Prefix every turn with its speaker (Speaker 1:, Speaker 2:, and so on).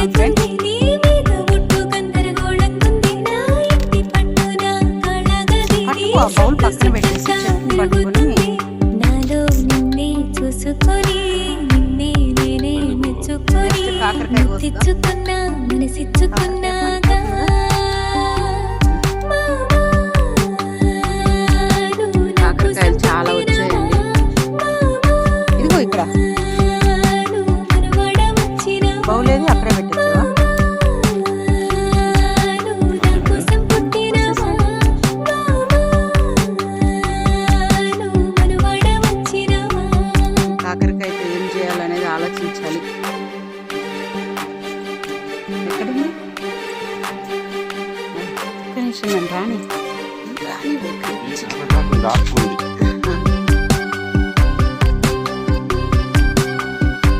Speaker 1: చేస్తున్నాం ఫ్రెండ్స్. పట్టుకో, బౌల్ పక్కన పెట్టేసి చట్నీ పట్టుకొని కాకరకాయ కాకరకాయలు చాలా వచ్చాయండి. ఇదిగో ఇక్కడ బౌల్ ఏది అక్కడే పెట్టేసావా? కాకరకాయతో ఏం చేయాలనేది ఆలోచించాలి. ఎక్కడుంది? ఒక్క నిమిషం రాణి రాణి
Speaker 2: దాక్కుంది.